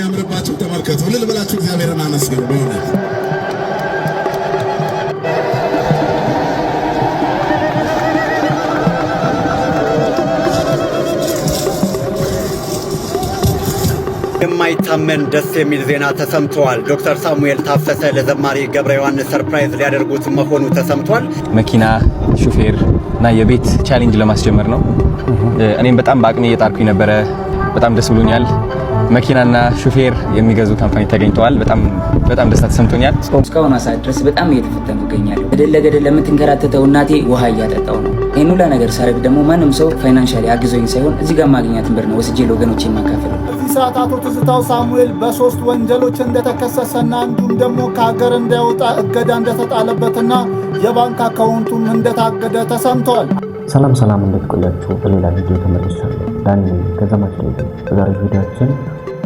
ያምርባችሁ ተመልከቱ ልል ብላችሁ እግዚአብሔርን አመስግኑ በእውነት የማይታመን ደስ የሚል ዜና ተሰምቷል። ዶክተር ሳሙኤል ታፈሰ ለዘማሪ ገብረ ዮሐንስ ሰርፕራይዝ ሊያደርጉት መሆኑ ተሰምቷል። መኪና ሹፌር እና የቤት ቻሌንጅ ለማስጀመር ነው። እኔም በጣም በአቅሜ እየጣርኩኝ ነበረ። በጣም ደስ ብሎኛል። መኪናና ሹፌር የሚገዙ ካምፓኒ ተገኝተዋል። በጣም ደስታ ተሰምቶኛል። እስካሁን አሳ ድረስ በጣም እየተፈተኑ ይገኛሉ። ገደል ለገደል ለምትንከራተተው እናቴ ውሃ እያጠጣው ነው። ይሄን ሁላ ነገር ሳረግ ደግሞ ማንም ሰው ፋይናንሻሊ አግዞኝ ሳይሆን እዚህ ጋር ማግኘትን ብር ነው ወስጄ ለወገኖቼ ማካፈል። በዚህ ሰዓት አቶ ትዝታው ሳሙኤል በ3 ወንጀሎች እንደተከሰሰና እንዲሁም ደግሞ ከሀገር እንዳይወጣ እገዳ እንደተጣለበትና የባንክ አካውንቱም እንደታገደ ተሰምቷል። ሰላም እንዴት ቆያችሁ? በሌላ ቪዲዮ ተመልሻለሁ። ዳኒ ከዘማች ላይ በዛሬው ቪዲዮአችን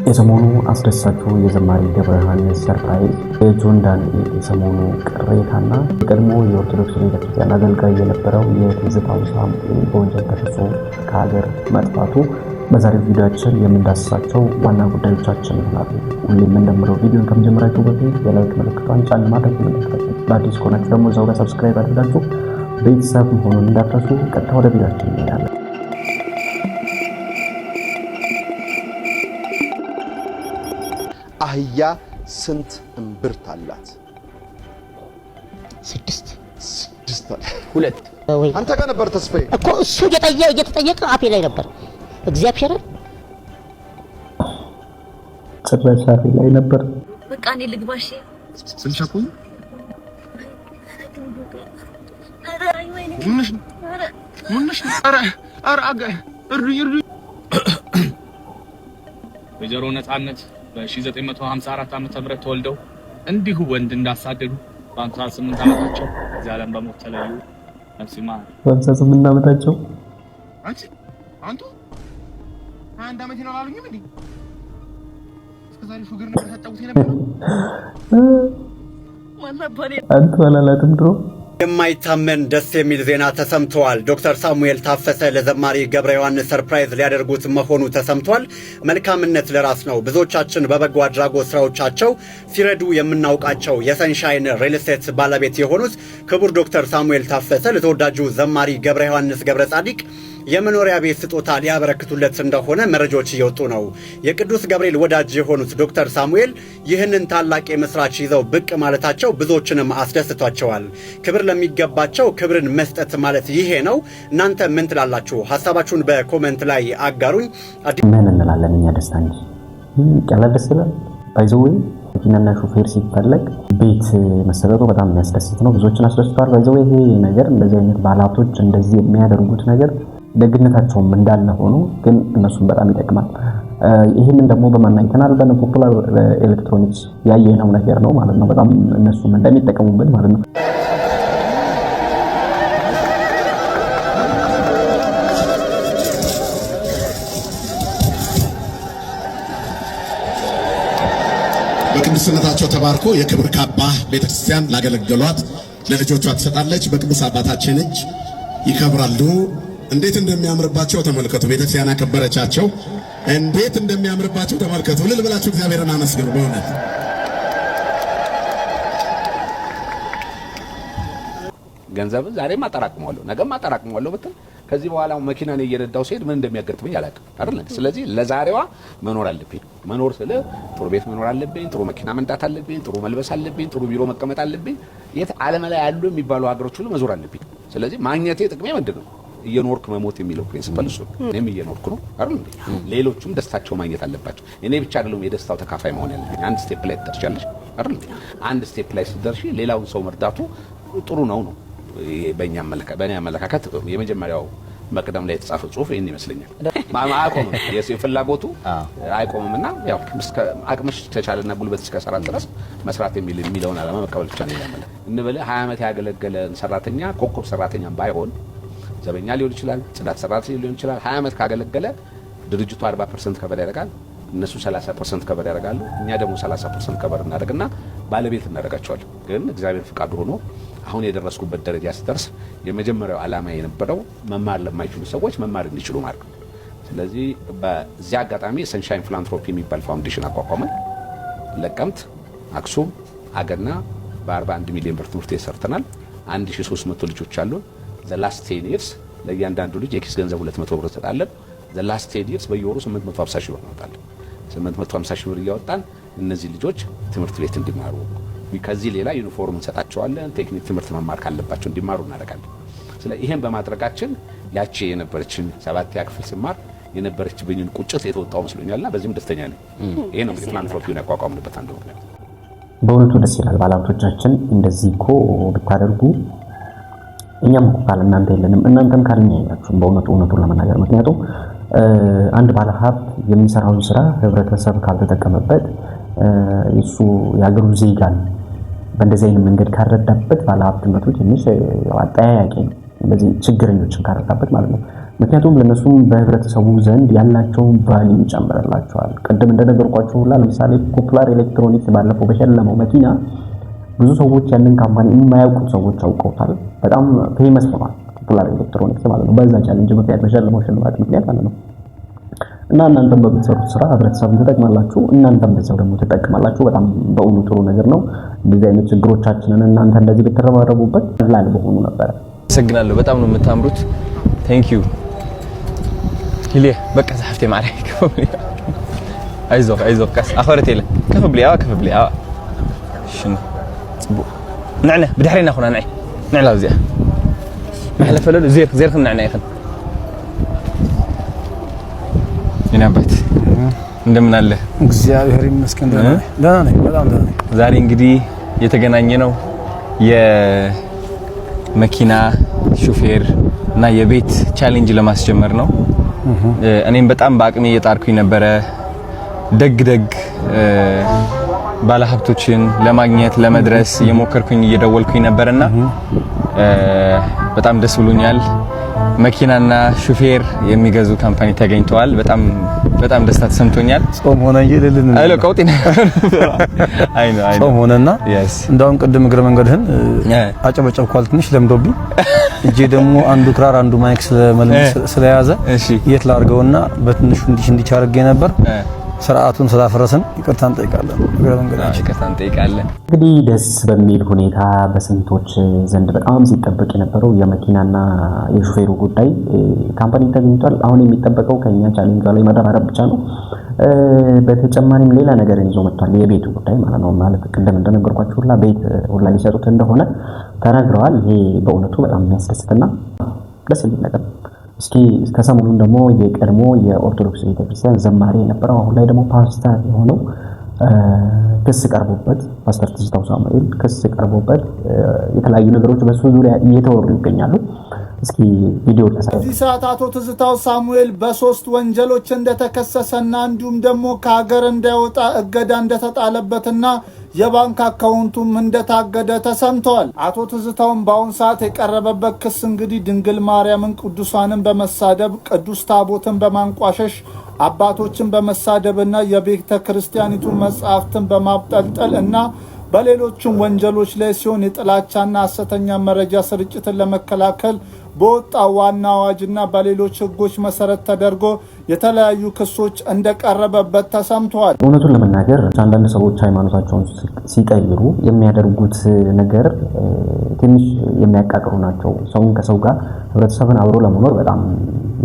የሰሞኑ አስደሳቹ የዘማሪ ገብረ ዮሐንስ ሰርፕራይዝ የጆን ዳንኤል የሰሞኑ ቅሬታና የቀድሞ የኦርቶዶክስ ቤተክርስቲያን አገልጋይ የነበረው የትዝታው ሳሙኤል በወንጀል ተከሶ ከሀገር መጥፋቱ በዛሬው ቪዲዮአችን የምንዳስሳቸው ዋና ጉዳዮቻችን ይሆናሉ። ሁሌም እንደምለው ቪዲዮን ከመጀመራችሁ በፊት የላይክ ምልክቷን ጫን ማድረግ እንዳትረሱ። ለአዲስ ከሆናችሁ ደግሞ እዛው ጋር ሰብስክራይብ አድርጋችሁ ቤተሰብ መሆኑን እንዳትረሱ። ቀጥታ ወደ ቪዲዮአችን እንሄዳለን። አህያ ስንት እምብርት አላት? 6 አለ። 2 አንተ ጋር ነበር ተስፋዬ እኮ እሱ እየተጠየቀ አፌ ላይ ነበር። እግዚአብሔር ጭራሽ ላይ ነበር። በቃ እኔ ልግባሽ ስልሻኩኝ ምንሽ ወይዘሮ ነጻነት በ1954 ዓመተ ምህረት ተወልደው እንዲሁ ወንድ እንዳሳደዱ በ58 ዓመታቸው እዚህ ዓለም በሞት ተለዩ። ነፍሲማ በ58 ዓመታቸው አንቱ አንድ ዓመት ነው አሉኝም እንዴ? እስከዛሬ ሹገር ነው ተጣጣውት ነበር። አንቱ አላላትም ድሮ። የማይታመን ደስ የሚል ዜና ተሰምቷል። ዶክተር ሳሙኤል ታፈሰ ለዘማሪ ገብረ ዮሐንስ ሰርፕራይዝ ሊያደርጉት መሆኑ ተሰምቷል። መልካምነት ለራስ ነው። ብዙዎቻችን በበጎ አድራጎት ስራዎቻቸው ሲረዱ የምናውቃቸው የሰንሻይን ሪል ስቴት ባለቤት የሆኑት ክቡር ዶክተር ሳሙኤል ታፈሰ ለተወዳጁ ዘማሪ ገብረ ዮሐንስ ገብረ ጻዲቅ የመኖሪያ ቤት ስጦታ ሊያበረክቱለት እንደሆነ መረጃዎች እየወጡ ነው። የቅዱስ ገብርኤል ወዳጅ የሆኑት ዶክተር ሳሙኤል ይህንን ታላቅ የምስራች ይዘው ብቅ ማለታቸው ብዙዎችንም አስደስቷቸዋል። ክብር ለሚገባቸው ክብርን መስጠት ማለት ይሄ ነው። እናንተ ምን ትላላችሁ? ሐሳባችሁን በኮሜንት ላይ አጋሩኝ። ምን እንላለን እኛ? ደስታ እንጂ ቀላል ደስ ይላል። ባይዘው መኪናና ሹፌር ሲፈለግ ቤት መሰረቱ በጣም የሚያስደስት ነው። ብዙዎችን አስደስቷል። ባይዘው ይሄ ነገር እንደዚህ አይነት ባለሀብቶች እንደዚህ የሚያደርጉት ነገር ደግነታቸውም እንዳለ ሆኖ ግን እነሱም በጣም ይጠቅማል። ይሄንን ደግሞ በማናይተናል በፖፑላር ኤሌክትሮኒክስ ያየነው ነገር ነው ማለት ነው። በጣም እነሱም እንደሚጠቀሙበት ማለት ነው። በቅዱስነታቸው ተባርኮ የክብር ካባ ቤተክርስቲያን ላገለገሏት ለልጆቿ ትሰጣለች። በቅዱስ አባታችን እጅ ይከብራሉ። እንዴት እንደሚያምርባቸው ተመልከቱ። ቤተክርስቲያን ያከበረቻቸው እንዴት እንደሚያምርባቸው ተመልከቱ። ልል ብላችሁ እግዚአብሔርን አመስግኑ በእውነት ገንዘብ ዛሬም አጠራቅመዋለሁ ነገም አጠራቅመዋለሁ ብትል ከዚህ በኋላ መኪና ነው እየነዳው ሲሄድ ምን እንደሚያጋጥመኝ አላውቅም አይደል? ስለዚህ ለዛሬዋ መኖር አለብኝ። መኖር ስለ ጥሩ ቤት መኖር አለብኝ፣ ጥሩ መኪና መንዳት አለብኝ፣ ጥሩ መልበስ አለብኝ፣ ጥሩ ቢሮ መቀመጥ አለብኝ። የት ዓለም ላይ ያሉ የሚባሉ ሀገሮች ሁሉ መዞር አለብኝ። ስለዚህ ማግኘቴ ጥቅሜ ምንድነው? እየኖርክ መሞት የሚለው ፕሪንሲፓል እሱ ነው። እኔም እየኖርኩ ነው አይደል? ሌሎቹም ደስታቸው ማግኘት አለባቸው። እኔ ብቻ አይደለም የደስታው ተካፋይ መሆን ያለብኝ። አንድ ስቴፕ ላይ ትደርሻለሽ አይደል? አንድ ስቴፕ ላይ ስትደርሺ ሌላውን ሰው መርዳቱ ጥሩ ነው። በእኛ አመለካከት የመጀመሪያው መቅደም ላይ የተጻፈ ጽሁፍ ይሄን ይመስለኛል። ማማቆም የፍላጎቱ አይቆምምና ያው አቅምሽ ተቻለና ጉልበት እስከሰራ ድረስ መስራት የሚለውን ዓላማ መቀበል ብቻ ነው ያለው። እንበለ 20 ዓመት ያገለገለ ሰራተኛ ኮከብ ሰራተኛ ባይሆን ዘበኛ ሊሆን ይችላል፣ ጽዳት ሰራተኛ ሊሆን ይችላል። 20 ዓመት ካገለገለ ድርጅቱ 40% ከበር ያደርጋል፣ እነሱ 30% ከበር ያደርጋሉ። እኛ ደግሞ 30% ከበር እናደርግና ባለቤት እናደርጋቸዋለን። ግን እግዚአብሔር ፍቃድ ሆኖ አሁን የደረስኩበት ደረጃ ሲደርስ የመጀመሪያው ዓላማ የነበረው መማር ለማይችሉ ሰዎች መማር እንዲችሉ ማድረግ። ስለዚህ በዚያ አጋጣሚ ሰንሻይን ፊላንትሮፒ የሚባል ፋውንዴሽን አቋቋመን። ለቀምት፣ አክሱም፣ አገና በ41 ሚሊዮን ብር ትምህርት ሰርተናል። 1300 ልጆች አሉ። ዘ ላስት 10 years ለእያንዳንዱ ልጅ የኪስ ገንዘብ 200 ብር እንሰጣለን። ዘ ላስት 10 years በየወሩ 850 ሺህ ብር እናወጣለን። 850 ሺህ ብር እያወጣን እነዚህ ልጆች ትምህርት ቤት እንዲማሩ፣ ከዚህ ሌላ ዩኒፎርም እንሰጣቸዋለን። ቴክኒክ ትምህርት መማር ካለባቸው እንዲማሩ እናደርጋለን። ስለዚህ ይሄን በማድረጋችን ያቺ የነበረችን 7ኛ ክፍል ስማር የነበረችብኝን ቁጭት የተወጣው መስሎኛልና በዚህም ደስተኛ ነኝ። ይሄ ነው እንግዲህ ፊላንትሮፒውን ያቋቋምንበት አንዱ ምክንያት። በእውነቱ ደስ ይላል። ባለሀብቶቻችን እንደዚህ እኮ ብታደርጉ እኛም እኮ ካለ እናንተ የለንም፣ እናንተም ካልኛ የላችሁም። በእውነቱን ለመናገር ምክንያቱም አንድ ባለሀብት የሚሰራውን ስራ ህብረተሰብ ካልተጠቀመበት እሱ የሀገሩ ዜጋን በእንደዚህ አይነት መንገድ ካረዳበት ባለሀብትነቱ ትንሽ አጠያያቂ ነው። እንደዚህ ችግረኞችን ካረዳበት ማለት ነው። ምክንያቱም ለነሱም በህብረተሰቡ ዘንድ ያላቸውን ቫልዩ ይጨምርላቸዋል። ቅድም እንደነገርኳችሁ ሁላ ለምሳሌ ፖፑላር ኤሌክትሮኒክስ ባለፈው በሸለመው መኪና ብዙ ሰዎች ያንን ካምፓኒ የማያውቁት ሰዎች አውቀውታል። በጣም ፌመስ ሆኗል ፖፑላር ኤሌክትሮኒክስ ማለት ነው። በዛ ቻሌንጅ ምክንያት በሸለመው ሽልማት ምክንያት ማለት ነው። እና እናንተም በምትሰሩት ስራ ህብረተሰቡን ትጠቅማላችሁ፣ እናንተም በዛው ደግሞ ትጠቅማላችሁ። በጣም በእውኑ ጥሩ ነገር ነው። እንደዚህ አይነት ችግሮቻችንን እናንተ እንደዚህ ብትረባረቡበት ቀላል በሆኑ ነበር። አመሰግናለሁ። በጣም ነው የምታምሩት። ቴንክ ዩ هليه بقى زحفتي معي كفبلي عايزوك كاس اخرت له كفبلي شنو صبو نعنى بدحرينا اخونا نعلا زي محل فلول زير خلنا نعنى يخن هنا بيت እንደምን አለ እግዚአብሔር ይመስገን ደህና ነኝ በጣም ደህና ነኝ። ዛሬ እንግዲህ የተገናኘ ነው የመኪና ሹፌር እና የቤት ቻሌንጅ ለማስጀመር ነው። እኔም በጣም በአቅሜ እየጣርኩኝ ነበረ ደግ ባለሀብቶችን ለማግኘት ለመድረስ እየሞከርኩኝ እየደወልኩኝ ነበርና በጣም ደስ ብሎኛል። መኪናና ሹፌር የሚገዙ ካምፓኒ ተገኝተዋል። በጣም ደስታ ተሰምቶኛል። ጾም ሆነ ይልልን አይሎ ቀውጢና አይኖ ጾም ሆነና እንዳውም ቅድም እግረ መንገድህን አጨበጨብኳል ትንሽ ለምዶብኝ እጄ ደግሞ አንዱ ክራር አንዱ ማይክ ስለያዘ የት ላርገውና በትንሹ እንዲቻርገ ነበር። ስርዓቱን ስላፈረስን ይቅርታ እንጠይቃለን። እግረ መንገዳችን ይቅርታ እንጠይቃለን። እንግዲህ ደስ በሚል ሁኔታ በስንቶች ዘንድ በጣም ሲጠበቅ የነበረው የመኪናና የሹፌሩ ጉዳይ ካምፓኒ ተገኝቷል። አሁን የሚጠበቀው ከኛ ቻሌንጅ ላይ መደራረብ ብቻ ነው። በተጨማሪም ሌላ ነገር ይዞ መጥቷል። የቤቱ ጉዳይ ማለት ነው። ማለት ቅድም እንደነገርኳችሁ ሁላ ቤት ሁላ ሊሰጡት እንደሆነ ተናግረዋል። ይሄ በእውነቱ በጣም የሚያስደስትና ደስ የሚል ነገር ነው። እስኪ ከሰሞኑን ደግሞ የቀድሞ የኦርቶዶክስ ቤተክርስቲያን ዘማሪ የነበረው አሁን ላይ ደግሞ ፓስተር የሆነው ክስ ቀርቦበት ፓስተር ትዝታው ሳሙኤል ክስ ቀርቦበት የተለያዩ ነገሮች በሱ ዙሪያ እየተወሩ ይገኛሉ። እስኪ ቪዲዮ ተሳይቶ እዚህ ሰዓት አቶ ትዝታው ሳሙኤል በ3 ወንጀሎች እንደተከሰሰና እንዲሁም ደግሞ ከሀገር እንዳይወጣ እገዳ እንደተጣለበትና የባንክ አካውንቱም እንደታገደ ተሰምቷል። አቶ ትዝታውም በአሁን ሰዓት የቀረበበት ክስ እንግዲህ ድንግል ማርያምን ቅዱሳንን በመሳደብ ቅዱስ ታቦትን በማንቋሸሽ አባቶችን በመሳደብና የቤተ ክርስቲያኒቱን መጻሕፍትን በማብጠልጠል እና በሌሎችም ወንጀሎች ላይ ሲሆን የጥላቻና ሐሰተኛ መረጃ ስርጭትን ለመከላከል በወጣ ዋና አዋጅና በሌሎች ሕጎች መሰረት ተደርጎ የተለያዩ ክሶች እንደቀረበበት ተሰምቷል። እውነቱን ለመናገር አንዳንድ ሰዎች ሃይማኖታቸውን ሲቀይሩ የሚያደርጉት ነገር ትንሽ የሚያቃቅሩ ናቸው። ሰውን ከሰው ጋር ህብረተሰብን አብሮ ለመኖር በጣም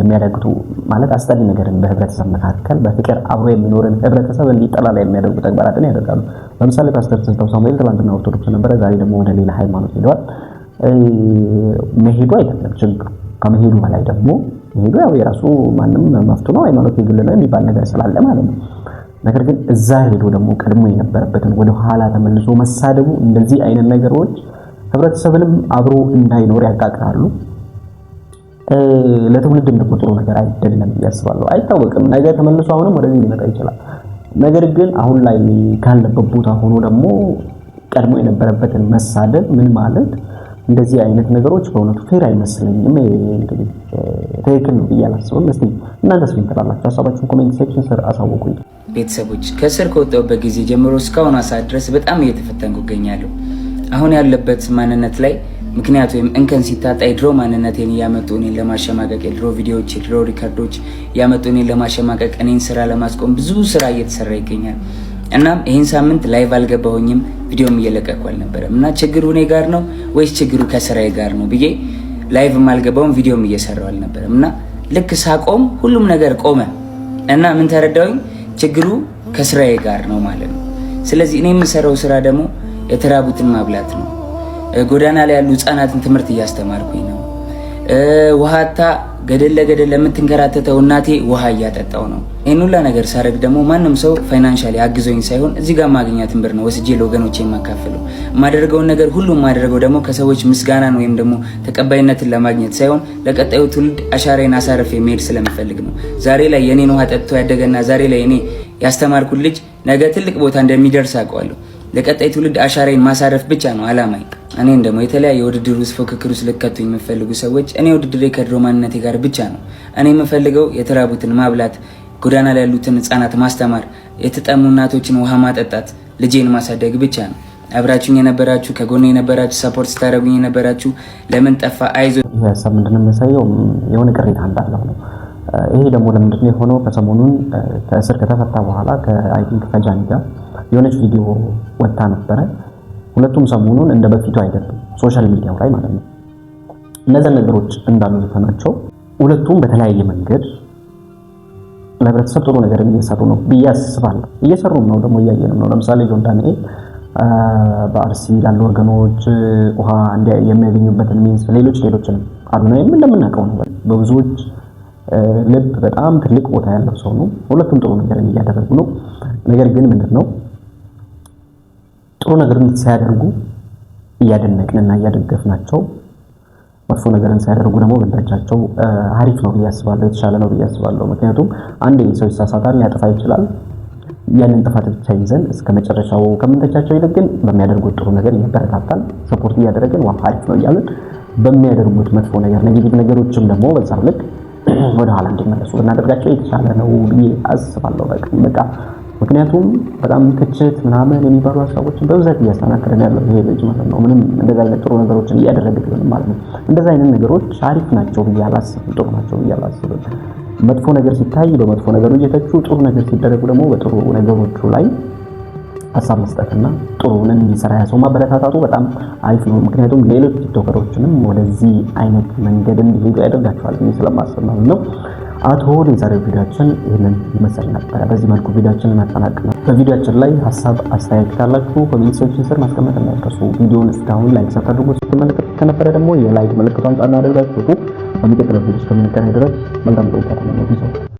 የሚያደርጉት ማለት አስጠሊ ነገርን በህብረተሰብ መካከል በፍቅር አብሮ የሚኖርን ህብረተሰብ እንዲጠላላ የሚያደርጉ ተግባራትን ያደርጋሉ። ለምሳሌ ፓስተር ትዝታው ሳሙኤል ትናንትና ኦርቶዶክስ ነበረ፣ ዛሬ ደግሞ ወደ ሌላ ሃይማኖት ሄደዋል። መሄዱ አይደለም ችግሩ፣ ከመሄዱ በላይ ደግሞ መሄዱ ያው የራሱ ማንም መፍቱ ነው፣ ሃይማኖት የግል ነው የሚባል ነገር ስላለ ማለት ነው። ነገር ግን እዛ ሄዶ ደግሞ ቀድሞ የነበረበትን ወደ ኋላ ተመልሶ መሳደቡ እንደዚህ አይነት ነገሮች ህብረተሰብንም አብሮ እንዳይኖር ያቃቅራሉ። ለትውልድ እንደቆጥሩ ነገር አይደለም ያስባሉ። አይታወቅም፣ ነገ ተመልሶ አሁንም ወደዚህ ሊመጣ ይችላል። ነገር ግን አሁን ላይ ካለበት ቦታ ሆኖ ደግሞ ቀድሞ የነበረበትን መሳደብ ምን ማለት እንደዚህ አይነት ነገሮች በእውነቱ ፌር አይመስለኝም። እንግዲህ ትክክል ነው ብዬ አላስብም። እስቲ እናንተስ ምን ትላላችሁ? ሀሳባችሁን ኮሜንት ሴክሽን ስር አሳውቁኝ። ቤተሰቦች ከስር ከወጣሁበት ጊዜ ጀምሮ እስካሁን ሰዓት ድረስ በጣም እየተፈተንኩ እገኛለሁ። አሁን ያለበት ማንነት ላይ ምክንያቱም እንከን ሲታጣ የድሮ ማንነቴን ያመጡ እኔን ለማሸማቀቅ የድሮ ቪዲዮዎች የድሮ ሪከርዶች ያመጡ እኔን ለማሸማቀቅ እኔን ስራ ለማስቆም ብዙ ስራ እየተሰራ ይገኛል። እናም ይሄን ሳምንት ላይቭ አልገባሁኝም፣ ቪዲዮም እየለቀቅኩ አልነበረም እና ችግሩ እኔ ጋር ነው ወይስ ችግሩ ከስራዬ ጋር ነው ብዬ ላይቭ አልገባሁም፣ ቪዲዮም እየሰራሁ አልነበረም እና ልክ ሳቆም ሁሉም ነገር ቆመ እና ምን ተረዳሁኝ? ችግሩ ከስራዬ ጋር ነው ማለት ነው። ስለዚህ እኔ የምሰራው ስራ ደግሞ የተራቡትን ማብላት ነው። ጎዳና ላይ ያሉ ህፃናትን ትምህርት እያስተማርኩኝ ነው። ውሃታ ገደል ለገደል ለምትንከራተተው እናቴ ውሃ እያጠጣው ነው። ይሄን ሁላ ነገር ሳረግ ደግሞ ማንም ሰው ፋይናንሻሊ አግዞኝ ሳይሆን እዚህ ጋር ማግኛትን ብር ነው ወስጄ ለወገኖቼ የማካፍለው። የማደርገውን ነገር ሁሉ የማደርገው ደግሞ ከሰዎች ምስጋናን ወይም ደግሞ ተቀባይነትን ለማግኘት ሳይሆን ለቀጣዩ ትውልድ አሻራዬን አሳርፌ መሄድ ስለምፈልግ ነው። ዛሬ ላይ የኔን ውሃ ጠጥቶ ያደገና ዛሬ ላይ እኔ ያስተማርኩት ልጅ ነገ ትልቅ ቦታ እንደሚደርስ አውቀዋለሁ። ለቀጣይ ትውልድ አሻራዬን ማሳረፍ ብቻ ነው አላማዬ። እኔን ደግሞ የተለያየ ውድድር ውስጥ ፉክክር ውስጥ ልከቱኝ የምፈልጉ ሰዎች እኔ ውድድሬ ከድሮ ማንነቴ ጋር ብቻ ነው። እኔ የምፈልገው የተራቡትን ማብላት፣ ጎዳና ላይ ያሉትን ህፃናት ማስተማር፣ የተጠሙ እናቶችን ውሃ ማጠጣት፣ ልጄን ማሳደግ ብቻ ነው። አብራችሁኝ የነበራችሁ ከጎኔ የነበራችሁ ሰፖርት ስታደርጉኝ የነበራችሁ ለምን ጠፋ አይዞ ሀሳብ ምንድነው የሚያሳየው የሆነ ቅሬታ እንዳለው ነው። ይሄ ደግሞ ለምንድነው የሆነው? ከሰሞኑን ከእስር ከተፈታ በኋላ ከአይ ቲንክ ከጃኒ ጋር የሆነች ቪዲዮ ወጣ ነበረ። ሁለቱም ሰሞኑን እንደ በፊቱ አይደለም ሶሻል ሚዲያው ላይ ማለት ነው። እነዚህ ነገሮች እንዳሉ ተናቸው። ሁለቱም በተለያየ መንገድ ለህብረተሰብ ጥሩ ነገር እየሰሩ ነው ብዬ አስባለሁ። እየሰሩም ነው ደግሞ እያየንም ነው። ለምሳሌ ጆን ዳንኤል በአርሲ ያሉ ወገኖች ውሃ የሚያገኙበትን ሚንስ ሌሎችንም አዱናይም እንደምናውቀው ነው። በብዙዎች ልብ በጣም ትልቅ ቦታ ያለው ሰው ነው። ሁለቱም ጥሩ ነገር እያደረጉ ነው። ነገር ግን ምንድነው ጥሩ ነገርን ሲያደርጉ እያደነቅንና እያደገፍናቸው መጥፎ ነገርን ሲያደርጉ ደግሞ ብንተቻቸው አሪፍ ነው ብዬ አስባለሁ፣ የተሻለ ነው ብዬ አስባለሁ። ምክንያቱም አንዴ ሰው ይሳሳታል፣ ሊያጠፋ ይችላል። ያንን ጥፋት ብቻ ይዘን እስከ መጨረሻው ከምንተቻቸው ይልቅ ግን በሚያደርጉት ጥሩ ነገር እያበረታታን ሰፖርት እያደረግን አሪፍ ነው እያልን በሚያደርጉት መጥፎ ነገር ኔጌቲቭ ነገሮችም ደግሞ በዛው ልክ ወደ ኋላ እንዲመለሱ ብናደርጋቸው የተሻለ ነው ብዬ አስባለሁ። በቃ ምክንያቱም በጣም ትችት ምናምን የሚባሉ ሀሳቦችን በብዛት እያስተናገረን ያለው ይሄ ልጅ ማለት ነው። ምንም እንደዛ አይነት ጥሩ ነገሮችን እያደረገ ቢሆንም ማለት ነው እንደዛ አይነት ነገሮች አሪፍ ናቸው ብዬ አላስብም፣ ጥሩ ናቸው ብዬ አላስብም። መጥፎ ነገር ሲታይ በመጥፎ ነገሩ እየተቹ ጥሩ ነገር ሲደረጉ ደግሞ በጥሩ ነገሮቹ ላይ ሀሳብ መስጠትና ጥሩውን እንዲሰራ ያሰው ማበረታታቱ በጣም አሪፍ ነው። ምክንያቱም ሌሎች ቲክቶከሮችንም ወደዚህ አይነት መንገድ እንዲሄዱ ያደርጋቸዋል ብዬ ስለማስብ ነው። አቶ የዛሬው ቪዲዮአችን ይሄንን ይመስል ነበር። በዚህ መልኩ ቪዲዮአችንን አጠናቅቀናል። በቪዲዮአችን ላይ ሀሳብ አስተያየት ካላችሁ ኮሜንት ሴክሽን ስር ማስቀመጥ እንዳትረሱ። ቪዲዮውን እስካሁን ላይክ ሳታደርጉ ስትመለከቱ ከነበረ ደግሞ የላይክ ምልክቷን ጫና አድርጋችሁ በሚቀጥለው ቪዲዮ እስከምንገናኝ ድረስ መልካም ቆይታ ተመኘሁ።